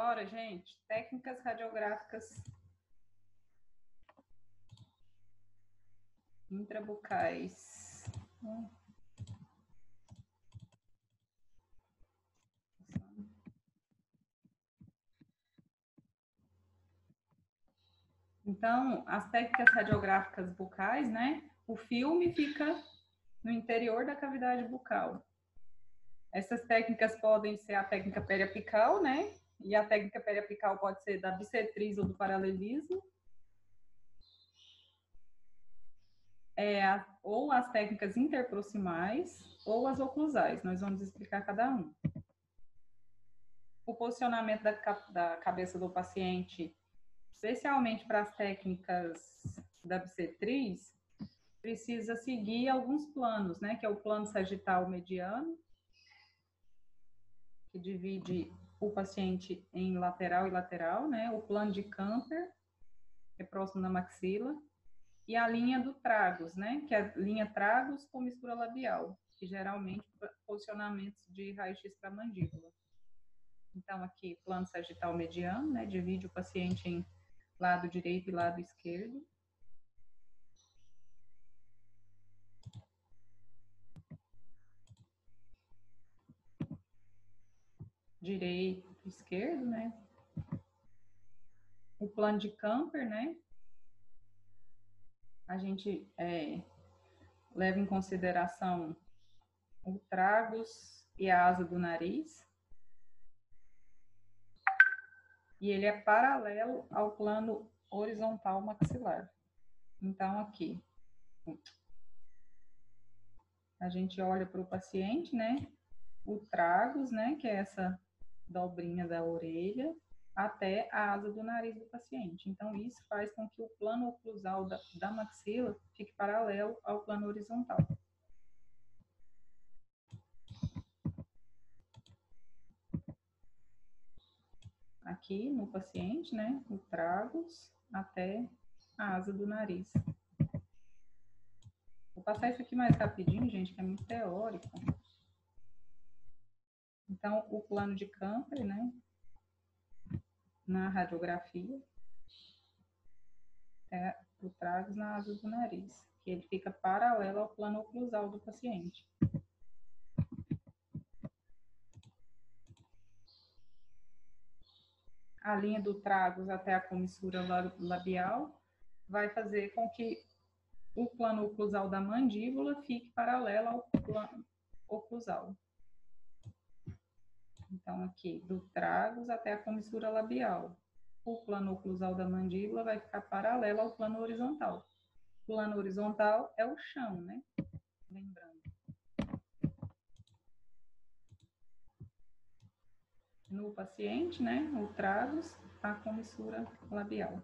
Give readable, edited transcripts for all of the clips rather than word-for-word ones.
Bora, gente. Técnicas radiográficas intrabucais. Então, as técnicas radiográficas bucais, né? O filme fica no interior da cavidade bucal. Essas técnicas podem ser a técnica periapical, né? E a técnica periapical pode ser da bissetriz ou do paralelismo. Ou as técnicas interproximais ou as oclusais. Nós vamos explicar cada um. O posicionamento da cabeça do paciente, especialmente para as técnicas da bissetriz, precisa seguir alguns planos, né? Que é o plano sagital mediano, que divide o paciente em lateral e lateral, né? O plano de Camper, que é próximo da maxila, e a linha do tragus, né? Que é a linha tragus com mistura labial, que geralmente posicionamentos de raio-x para mandíbula. Então, aqui, plano sagital mediano, né? Divide o paciente em lado direito e lado esquerdo. Direito, esquerdo, né? O plano de Camper, né? A gente leva em consideração o tragus e a asa do nariz. E ele é paralelo ao plano horizontal maxilar. Então, aqui, a gente olha para o paciente, né? O tragus, né? Que é essa dobrinha da orelha, até a asa do nariz do paciente. Então, isso faz com que o plano oclusal da maxila fique paralelo ao plano horizontal. Aqui no paciente, né? O tragus até a asa do nariz. Vou passar isso aqui mais rapidinho, gente, que é muito teórico. Então, o plano de Camper, né? Na radiografia, é o tragus na asa do nariz, que ele fica paralelo ao plano oclusal do paciente. A linha do tragus até a comissura labial vai fazer com que o plano oclusal da mandíbula fique paralelo ao plano oclusal. Então, aqui, do tragus até a comissura labial. O plano oclusal da mandíbula vai ficar paralelo ao plano horizontal. O plano horizontal é o chão, né? Lembrando. No paciente, né? O tragus, a comissura labial.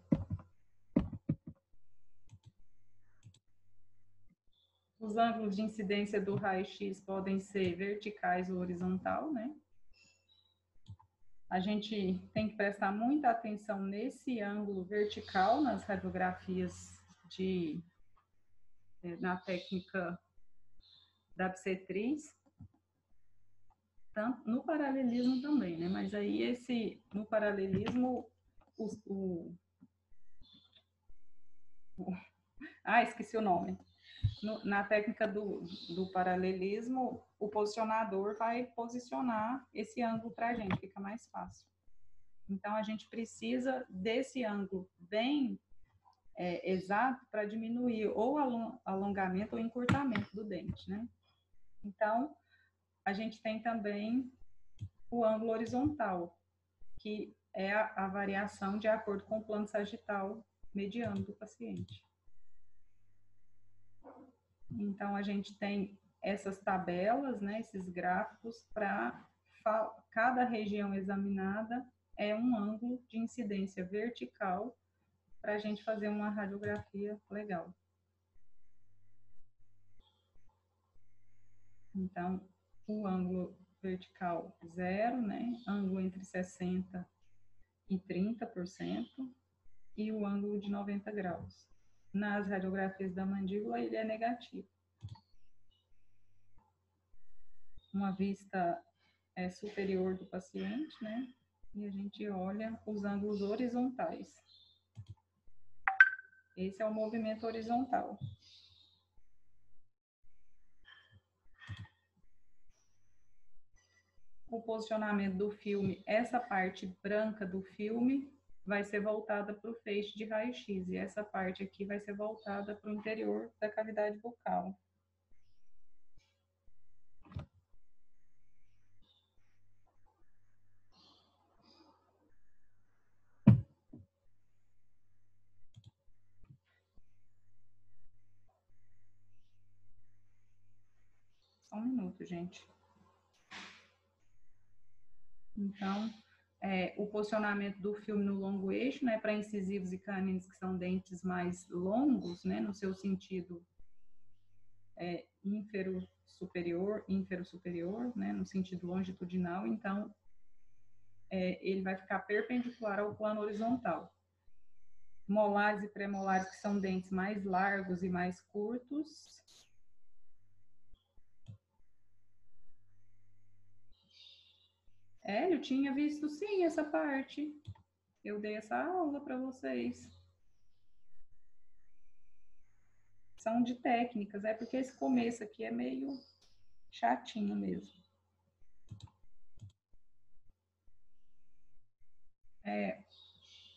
Os ângulos de incidência do raio-x podem ser verticais ou horizontal, né? A gente tem que prestar muita atenção nesse ângulo vertical nas radiografias na técnica da bissetriz, tanto no paralelismo também, né? Mas aí no paralelismo esqueci o nome. Na técnica do paralelismo, o posicionador vai posicionar esse ângulo para a gente, fica mais fácil. Então, a gente precisa desse ângulo bem exato para diminuir ou alongamento ou encurtamento do dente, né? Então, a gente tem também o ângulo horizontal, que é a variação de acordo com o plano sagital mediano do paciente. Então, a gente tem essas tabelas, né, esses gráficos, para cada região examinada é um ângulo de incidência vertical para a gente fazer uma radiografia legal. Então, o ângulo vertical 0, né, ângulo entre 60% e 30%, e o ângulo de 90 graus. Nas radiografias da mandíbula, ele é negativo. Uma vista superior do paciente, né? E a gente olha os ângulos horizontais. Esse é o movimento horizontal. O posicionamento do filme, essa parte branca do filme vai ser voltada para o feixe de raio-x, e essa parte aqui vai ser voltada para o interior da cavidade bucal. Só um minuto, gente. Então, o posicionamento do filme no longo eixo, né, para incisivos e caninos, que são dentes mais longos, né, no seu sentido ínfero-superior, né, no sentido longitudinal, então, ele vai ficar perpendicular ao plano horizontal. Molares e premolares, que são dentes mais largos e mais curtos. Eu tinha visto sim essa parte. Eu dei essa aula para vocês. São de técnicas, porque esse começo aqui é meio chatinho mesmo.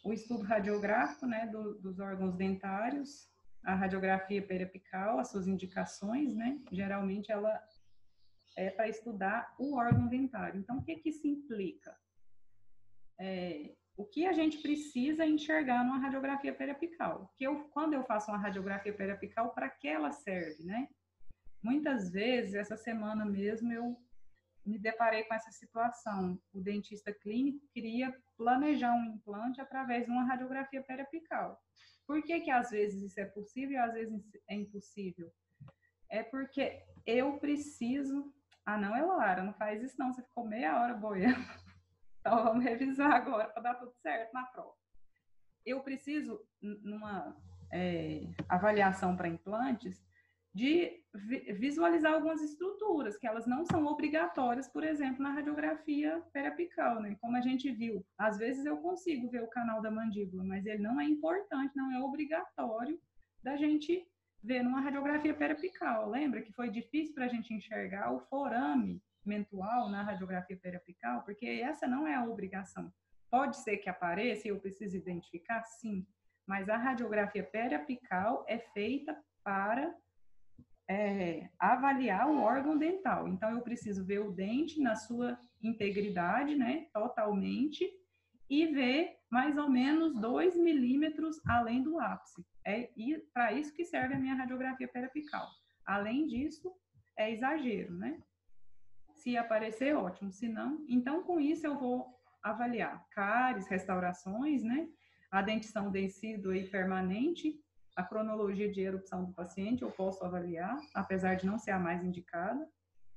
O estudo radiográfico, né, dos órgãos dentários, a radiografia periapical, as suas indicações, né, geralmente ela é para estudar o órgão dentário. Então, o que que isso implica? O que a gente precisa enxergar numa radiografia periapical? Quando eu faço uma radiografia periapical, para que ela serve, né? Muitas vezes, essa semana mesmo, eu me deparei com essa situação. O dentista clínico queria planejar um implante através de uma radiografia periapical. Por que que às vezes isso é possível e às vezes é impossível? É porque eu preciso... Ah, não, Elara, não faz isso não, você ficou meia hora boiando. Então, vamos revisar agora para dar tudo certo na prova. Eu preciso, numa avaliação para implantes, de visualizar algumas estruturas, que elas não são obrigatórias, por exemplo, na radiografia periapical, né? Como a gente viu, às vezes eu consigo ver o canal da mandíbula, mas ele não é importante, não é obrigatório da gente ver numa radiografia periapical. Lembra que foi difícil para a gente enxergar o forame mentual na radiografia periapical? Porque essa não é a obrigação. Pode ser que apareça e eu precise identificar, sim, mas a radiografia periapical é feita para avaliar o órgão dental. Então, eu preciso ver o dente na sua integridade, né, totalmente, e ver mais ou menos 2 milímetros além do ápice. E para isso que serve a minha radiografia periapical. Além disso, é exagero, né? Se aparecer, ótimo. Se não, então com isso eu vou avaliar cáries, restaurações, né? A dentição decídua e permanente, a cronologia de erupção do paciente eu posso avaliar, apesar de não ser a mais indicada.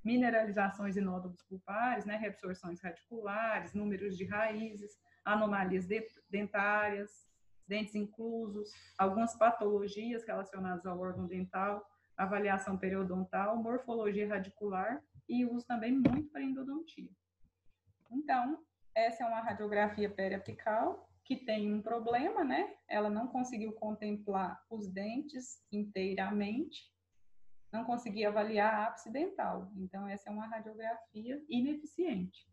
Mineralizações e nódulos pulpares, né? Reabsorções radiculares, números de raízes, anomalias dentárias, dentes inclusos, algumas patologias relacionadas ao órgão dental, avaliação periodontal, morfologia radicular e uso também muito para endodontia. Então, essa é uma radiografia periapical que tem um problema, né? Ela não conseguiu contemplar os dentes inteiramente, não conseguia avaliar a ápice dental. Então, essa é uma radiografia ineficiente.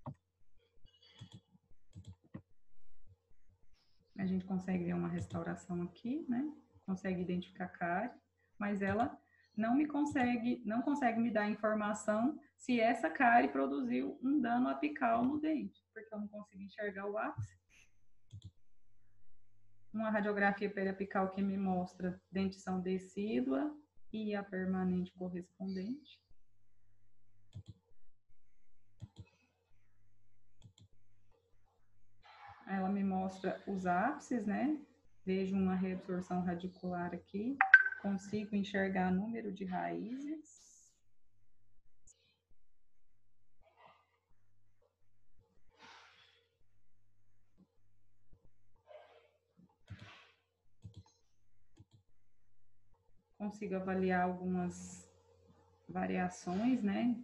A gente consegue ver uma restauração aqui, né? Consegue identificar a cárie, mas ela não consegue me dar informação se essa cárie produziu um dano apical no dente, porque eu não consigo enxergar o ápice. Uma radiografia periapical que me mostra dentição decídua e a permanente correspondente. Ela me mostra os ápices, né? Vejo uma reabsorção radicular aqui, consigo enxergar número de raízes. Consigo avaliar algumas variações, né?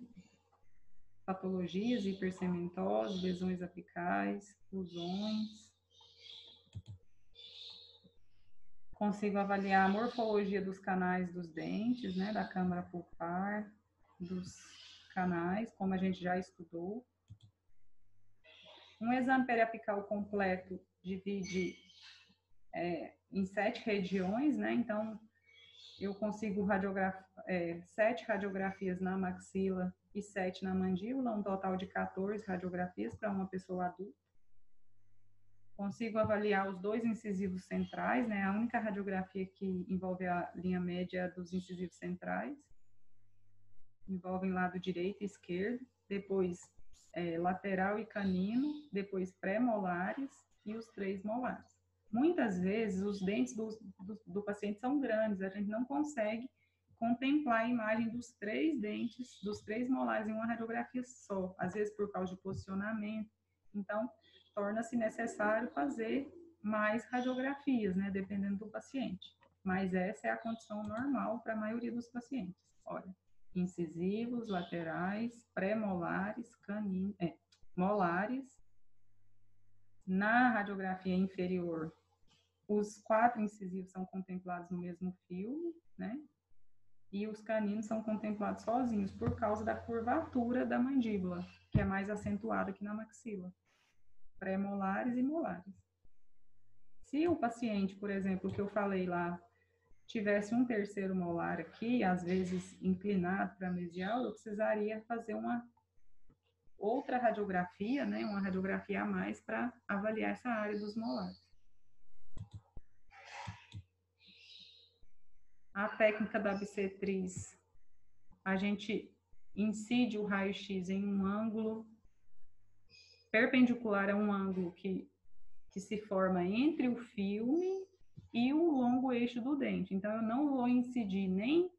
patologias, hipercementose, lesões apicais, fusões. Consigo avaliar a morfologia dos canais dos dentes, né, da câmara pulpar, dos canais, como a gente já estudou. Um exame periapical completo divide em 7 regiões, né? Então, eu consigo radiografar 7 radiografias na maxila e 7 na mandíbula, um total de 14 radiografias para uma pessoa adulta. Consigo avaliar os 2 incisivos centrais, né? A única radiografia que envolve a linha média dos incisivos centrais. Envolvem lado direito e esquerdo, depois lateral e canino, depois pré-molares e os 3 molares. Muitas vezes, os dentes do paciente são grandes, a gente não consegue contemplar a imagem dos 3 dentes, dos 3 molares em uma radiografia só, às vezes por causa de posicionamento. Então, torna-se necessário fazer mais radiografias, né, dependendo do paciente. Mas essa é a condição normal para a maioria dos pacientes. Olha, incisivos, laterais, pré-molares, molares. Na radiografia inferior, os 4 incisivos são contemplados no mesmo filme, né? E os caninos são contemplados sozinhos por causa da curvatura da mandíbula, que é mais acentuada aqui na maxila. Pré-molares e molares. Se o paciente, por exemplo, que eu falei lá, tivesse um terceiro molar aqui, às vezes inclinado para mesial, eu precisaria fazer uma outra radiografia, né, uma radiografia a mais para avaliar essa área dos molares. A técnica da bissetriz, a gente incide o raio-x em um ângulo perpendicular a um ângulo que se forma entre o filme e o longo eixo do dente. Então, eu não vou incidir nem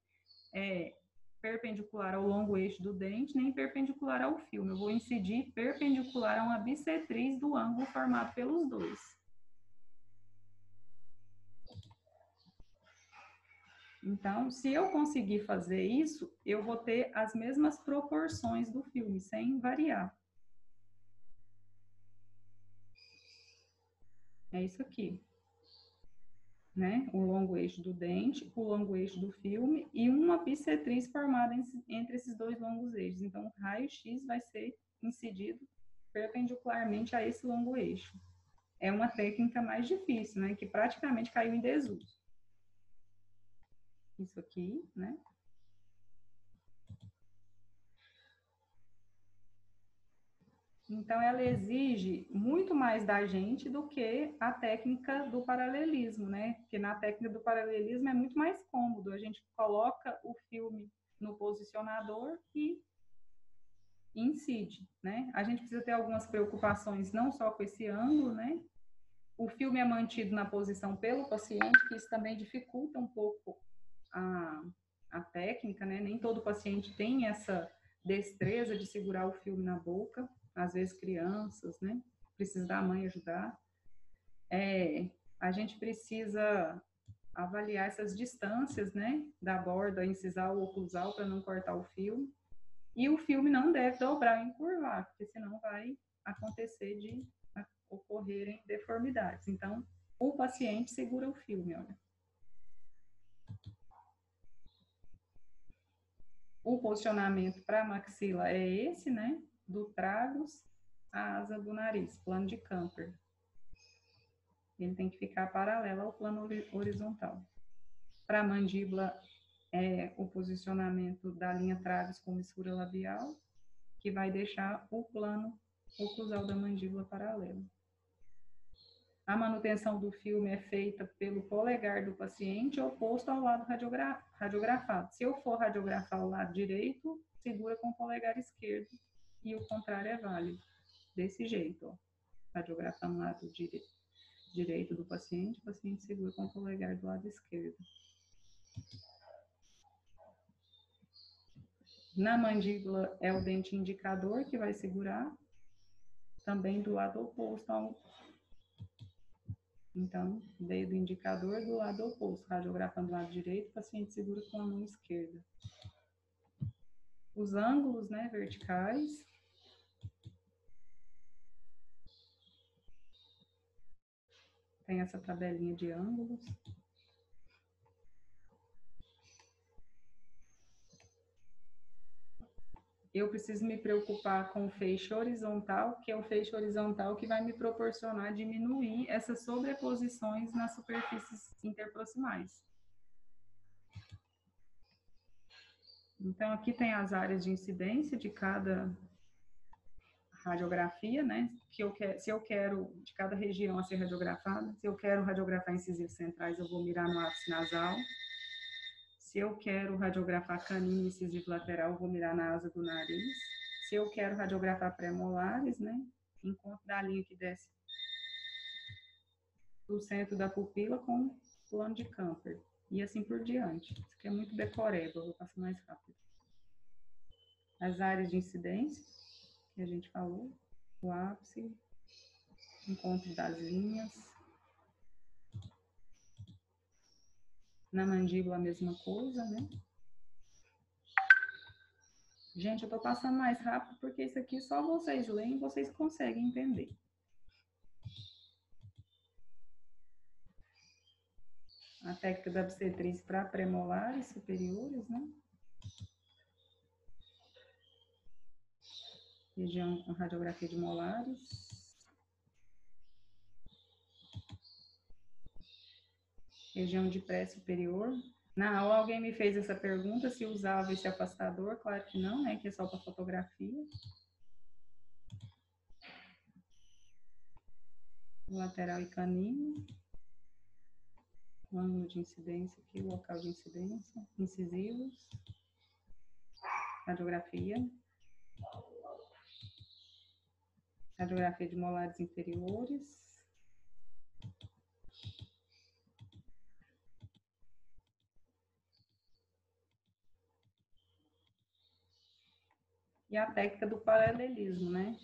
perpendicular ao longo eixo do dente, nem perpendicular ao filme. Eu vou incidir perpendicular a uma bissetriz do ângulo formado pelos dois. Então, se eu conseguir fazer isso, eu vou ter as mesmas proporções do filme, sem variar. É isso aqui. Né? O longo eixo do dente, o longo eixo do filme e uma bissetriz formada entre esses 2 longos eixos. Então, o raio-x vai ser incidido perpendicularmente a esse longo eixo. É uma técnica mais difícil, né? Que praticamente caiu em desuso. Isso aqui, né? Então, ela exige muito mais da gente do que a técnica do paralelismo, né? Porque na técnica do paralelismo é muito mais cômodo. A gente coloca o filme no posicionador e incide, né? A gente precisa ter algumas preocupações, não só com esse ângulo, né? O filme é mantido na posição pelo paciente, que isso também dificulta um pouco a técnica, né? Nem todo paciente tem essa destreza de segurar o filme na boca. Às vezes crianças, né? Precisa da mãe ajudar. A gente precisa avaliar essas distâncias, né? Da borda incisal ou oclusal para não cortar o filme. E o filme não deve dobrar e encurvar, porque senão vai acontecer de ocorrerem deformidades. Então, o paciente segura o filme, olha. O posicionamento para a maxila é esse, né? Do tragus à asa do nariz, plano de Camper. Ele tem que ficar paralelo ao plano horizontal. Para a mandíbula, o posicionamento da linha tragus com missura labial, que vai deixar o plano oclusal da mandíbula paralelo. A manutenção do filme é feita pelo polegar do paciente oposto ao lado radiografado. Se eu for radiografar o lado direito, segura com o polegar esquerdo e o contrário é válido. Desse jeito, ó. Radiografando o lado direito do paciente, o paciente segura com o polegar do lado esquerdo. Na mandíbula é o dente indicador que vai segurar, também do lado oposto ao... Então, dedo indicador do lado oposto, radiografando do lado direito, o paciente segura com a mão esquerda. Os ângulos, né, verticais, tem essa tabelinha de ângulos. Eu preciso me preocupar com o feixe horizontal, que é o feixe horizontal que vai me proporcionar diminuir essas sobreposições nas superfícies interproximais. Então, aqui tem as áreas de incidência de cada radiografia, né? Se eu quero, de cada região a ser radiografada, se eu quero radiografar incisivos centrais, eu vou mirar no ápice nasal. Se eu quero radiografar canino incisivo lateral, eu vou mirar na asa do nariz. Se eu quero radiografar pré-molares, né? Encontro da linha que desce do centro da pupila com o plano de Camper. E assim por diante. Isso aqui é muito decoreba, eu vou passar mais rápido. As áreas de incidência, que a gente falou, o ápice, encontro das linhas. Na mandíbula a mesma coisa, né? Gente, eu tô passando mais rápido porque isso aqui só vocês leem, vocês conseguem entender. A técnica da obstetrícia para pré-molares superiores, né? Região, radiografia de molares. Região de pré-superior. Na aula alguém me fez essa pergunta, se usava esse afastador. Claro que não, né? Que é só para fotografia. Lateral e canino. O ângulo de incidência aqui, o local de incidência. Incisivos. Radiografia. Radiografia de molares inferiores. E a técnica do paralelismo, né?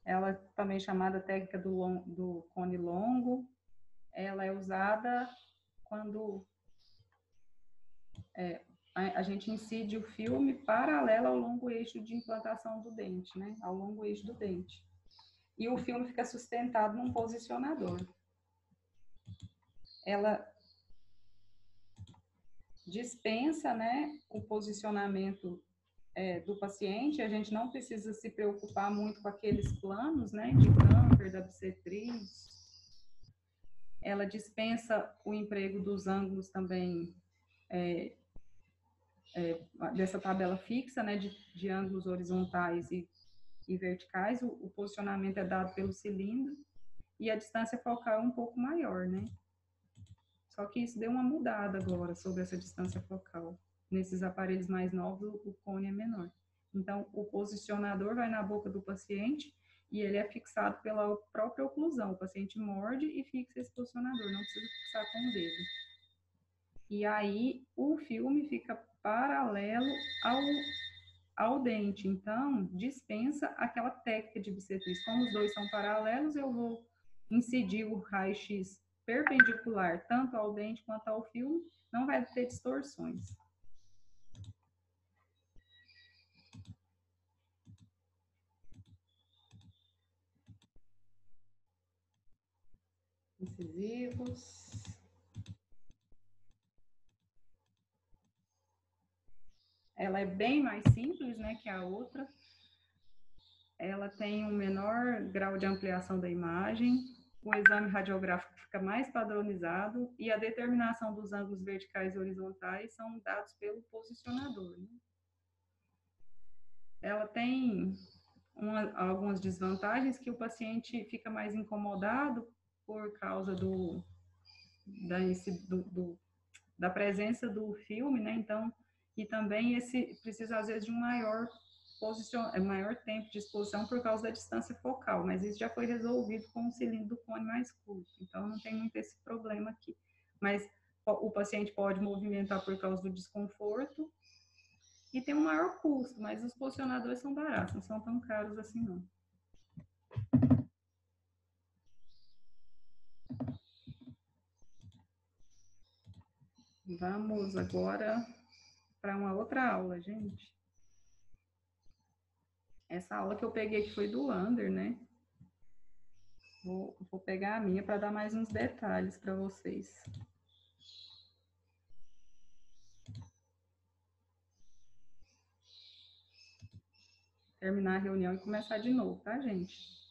Ela também chamada técnica do cone longo. Ela é usada quando a gente incide o filme paralelo ao longo eixo de implantação do dente, né? Ao longo eixo do dente. E o filme fica sustentado num posicionador. Ela dispensa, né, o posicionamento do paciente. A gente não precisa se preocupar muito com aqueles planos, né, de Camper, da obstetriz. Ela dispensa o emprego dos ângulos também, dessa tabela fixa, né, de ângulos horizontais e verticais. O posicionamento é dado pelo cilindro e a distância focal é um pouco maior, né? Só que isso deu uma mudada agora sobre essa distância focal. Nesses aparelhos mais novos, o cone é menor. Então, o posicionador vai na boca do paciente e ele é fixado pela própria oclusão. O paciente morde e fixa esse posicionador, não precisa fixar com o dedo. E aí, o filme fica paralelo ao dente. Então, dispensa aquela técnica de obstetriz. Como os dois são paralelos, eu vou incidir o raio-x perpendicular tanto ao dente quanto ao filme, não vai ter distorções. Incisivos. Ela é bem mais simples, né, que a outra. Ela tem um menor grau de ampliação da imagem, o exame radiográfico fica mais padronizado e a determinação dos ângulos verticais e horizontais são dados pelo posicionador, né? Ela tem algumas desvantagens, que o paciente fica mais incomodado por causa da presença do filme, né? Então, e também precisa às vezes de um maior tempo de exposição por causa da distância focal, mas isso já foi resolvido com o cilindro do cone mais curto, então não tem muito esse problema aqui. Mas o paciente pode movimentar por causa do desconforto e tem um maior custo, mas os posicionadores são baratos, não são tão caros assim não. Vamos agora para uma outra aula, gente. Essa aula que eu peguei aqui foi do Ander, né? Vou pegar a minha para dar mais uns detalhes para vocês. Terminar a reunião e começar de novo, tá, gente?